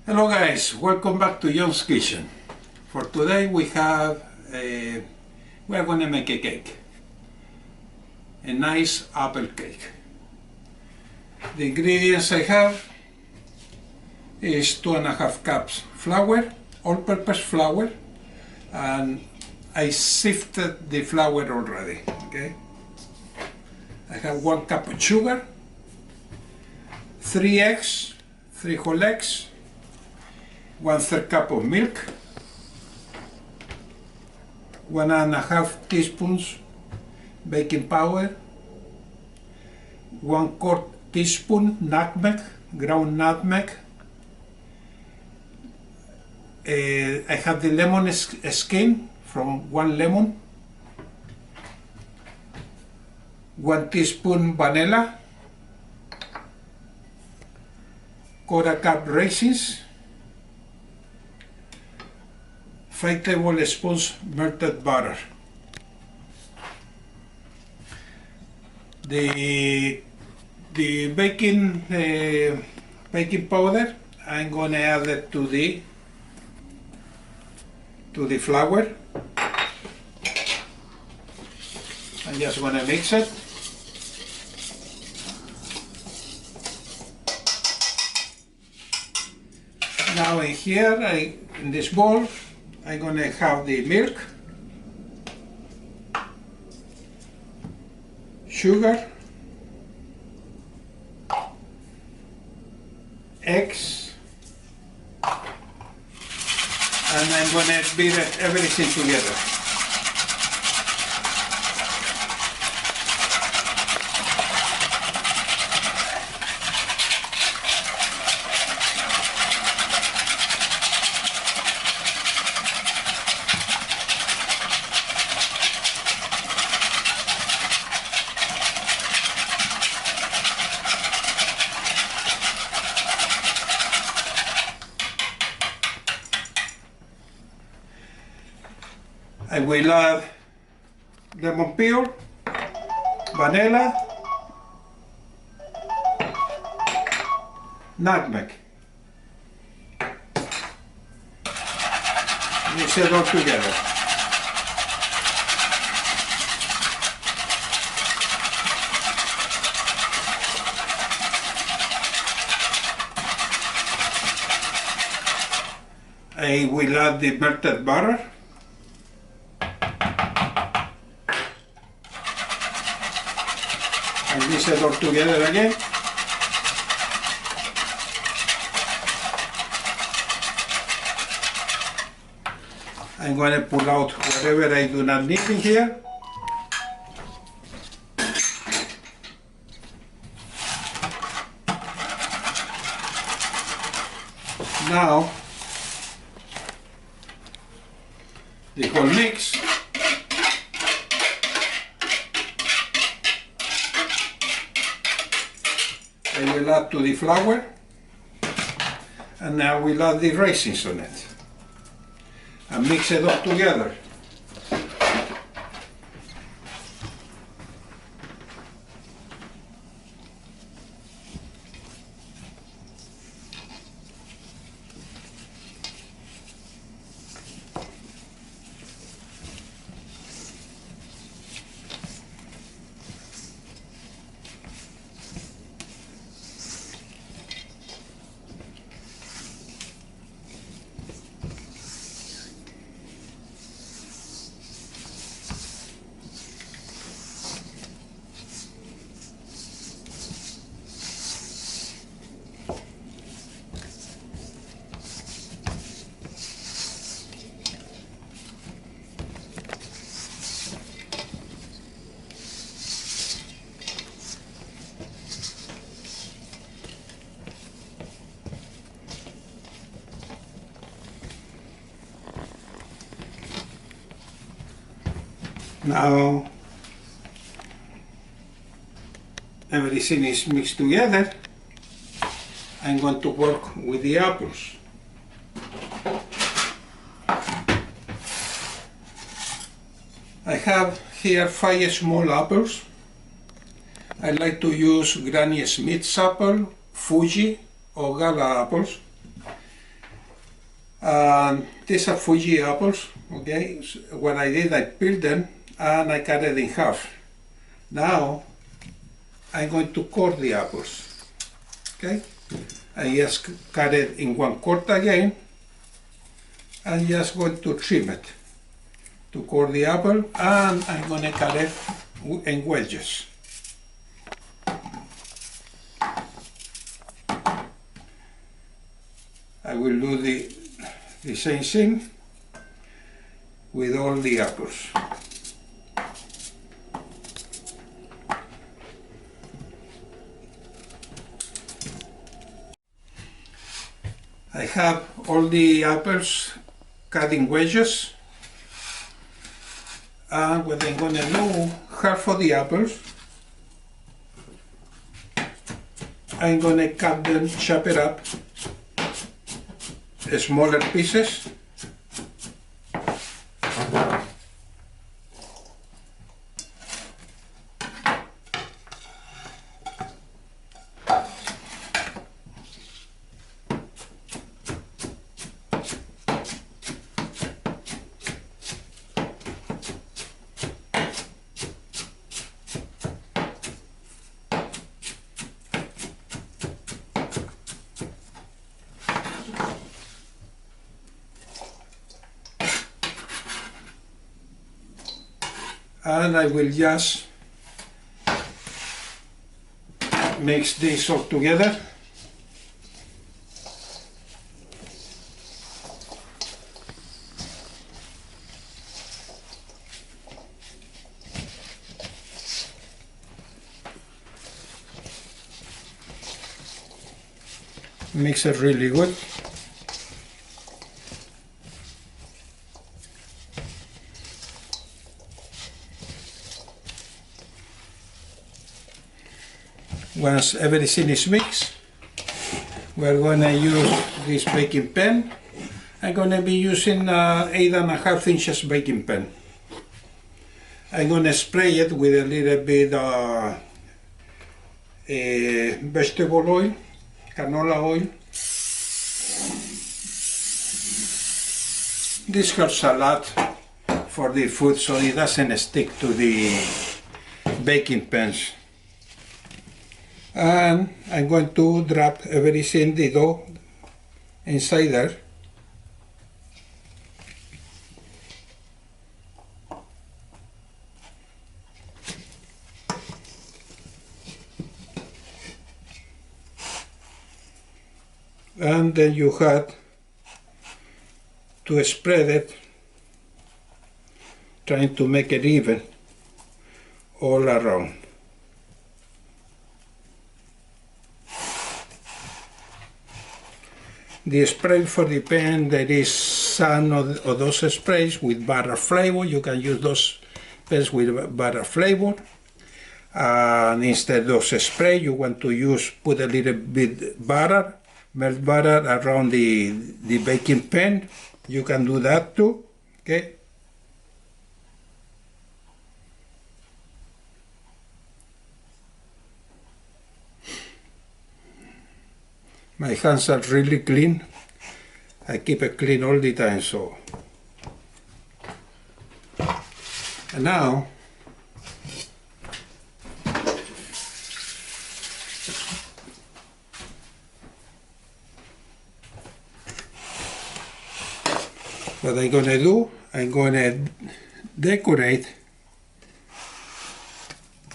Hello guys, welcome back to John's Kitchen. For today we are gonna make a cake, a nice apple cake. The ingredients I have is 2.5 cups flour, all-purpose flour, and I sifted the flour already. Okay, I have 1 cup of sugar, 3 eggs, 3 whole eggs, 1/3 cup of milk, 1.5 teaspoons baking powder, 1/4 teaspoon nutmeg, ground nutmeg. I have the lemon skin from 1 lemon, 1 teaspoon vanilla, 1/4 cup raisins, 5 tablespoons melted butter. The baking powder, I'm gonna add it to the flour. I'm just gonna mix it. Now in here, in this bowl, I'm gonna have the milk, sugar, eggs, and I'm gonna beat everything together. I will add lemon peel, vanilla, nutmeg. Mix it all together. I will add the melted butter. And mix it all together again. I'm going to pull out whatever I do not need in here. Now, the whole mix. I will add to the flour, and now we'll add the raisins on it and mix it all together. Now everything is mixed together. I'm going to work with the apples. I have here 5 small apples. I like to use Granny Smith's apple, Fuji or Gala apples. These are Fuji apples, okay? So what I did, I peeled them and I cut it in half. Now, I'm going to core the apples, okay? I just cut it in 1/4 again. I'm just going to trim it to core the apple, and I'm going to cut it in wedges. I will do the same thing with all the apples. I have all the apples cut in wedges, and what I'm going to do, half of the apples, I'm going to cut them, chop it up, smaller pieces. And I will just mix this all together. Mix it really good. Once everything is mixed, we're going to use this baking pan. I'm going to be using 8.5 inches baking pan. I'm going to spray it with a little bit of vegetable oil, canola oil. This helps a lot for the food so it doesn't stick to the baking pans. And I'm going to drop everything, the dough, inside there. And then you have to spread it, trying to make it even all around. The spray for the pan, there is some of those sprays with butter flavor. You can use those pens with butter flavor. And instead of spray, you want to put a little bit butter, melt butter around the baking pan. You can do that too, okay? My hands are really clean. I keep it clean all the time, so. And now, what I'm going to do, I'm going to decorate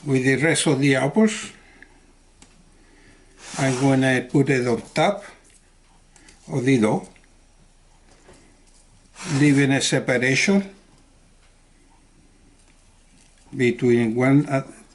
with the rest of the apples. I'm going to put it on top of the dough, leaving a separation between one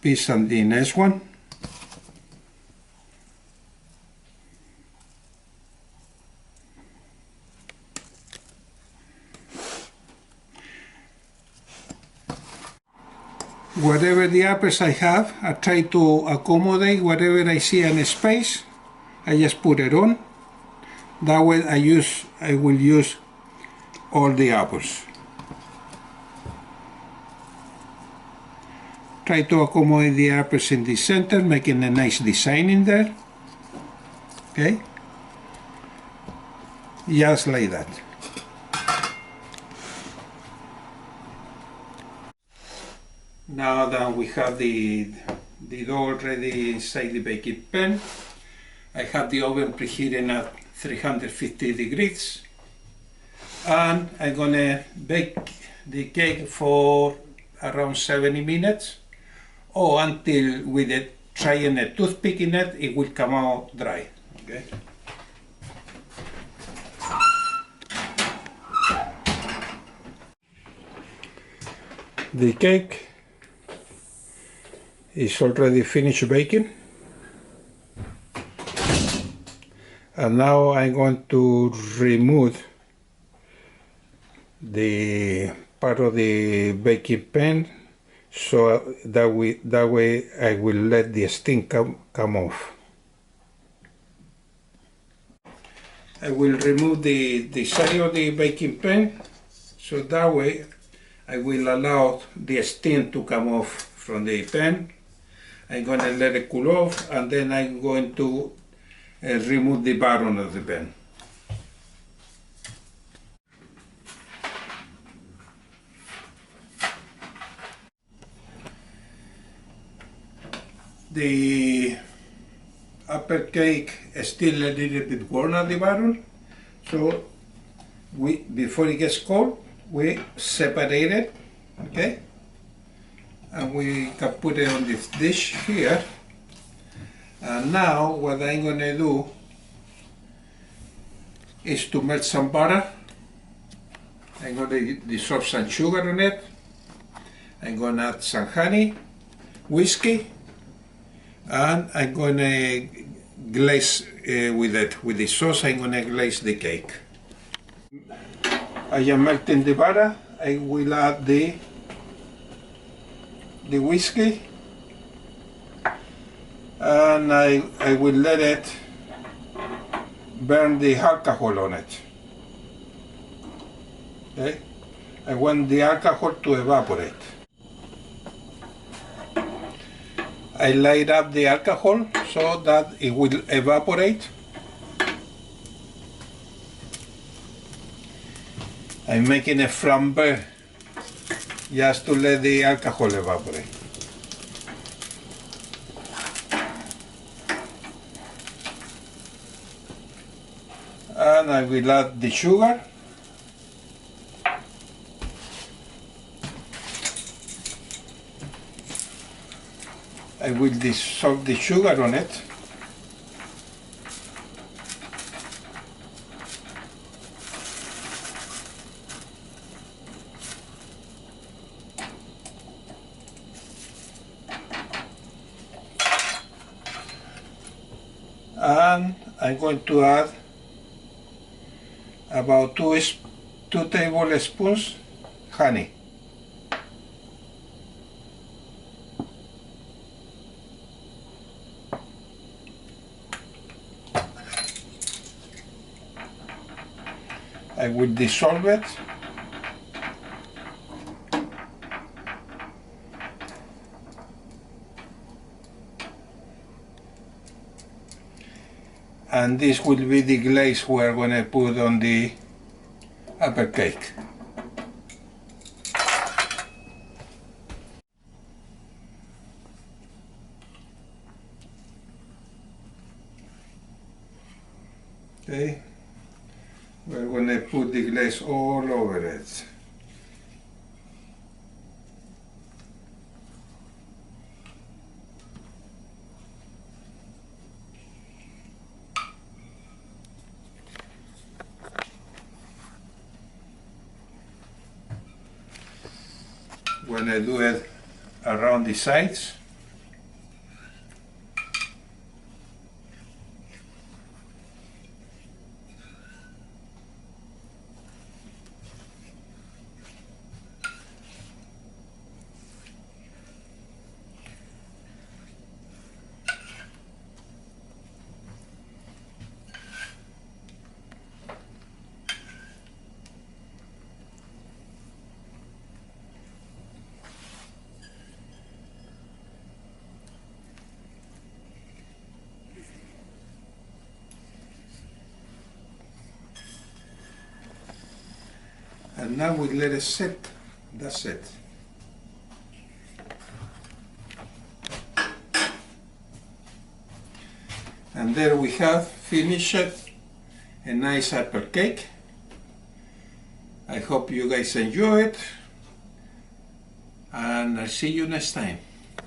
piece and the next one. Whatever the apples I have, I try to accommodate whatever I see in space. I just put it on. That way I will use all the apples. Try to accommodate the apples in the center, making a nice design in there. Okay? Just like that. Now that we have the dough already inside the baking pan, I have the oven preheating at 350 degrees, and I'm gonna bake the cake for around 70 minutes, or until with it trying a toothpick in it, it will come out dry. Okay. The cake is already finished baking, and now I'm going to remove the part of the baking pan, so that way I will let the steam come off. I will remove the side of the baking pan, so that way I will allow the steam to come off from the pan. I'm going to let it cool off, and then I'm going to remove the bottom of the pan. The upper cake is still a little bit warm at the bottom, so before it gets cold, we separate it, okay? And we can put it on this dish here. And now what I'm gonna do is to melt some butter. I'm gonna dissolve some sugar on it. I'm gonna add some honey, whiskey, and I'm gonna glaze with it. With the sauce, I'm gonna glaze the cake. I am melting the butter. I will add the whiskey, and I will let it burn the alcohol on it. Okay? I want the alcohol to evaporate. I light up the alcohol so that it will evaporate. I'm making a flambe just to let the alcohol evaporate. And I will add the sugar. I will dissolve the sugar on it. And I'm going to add about 2 tablespoons honey. I will dissolve it. And this will be the glaze we're going to put on the upper cake. Okay, we're going to put the glaze all over it. When I do it around the sides, and now we let it sit. That's it. And there we have finished a nice apple cake. I hope you guys enjoy it, and I'll see you next time.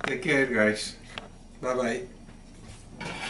Take care, guys. Bye bye.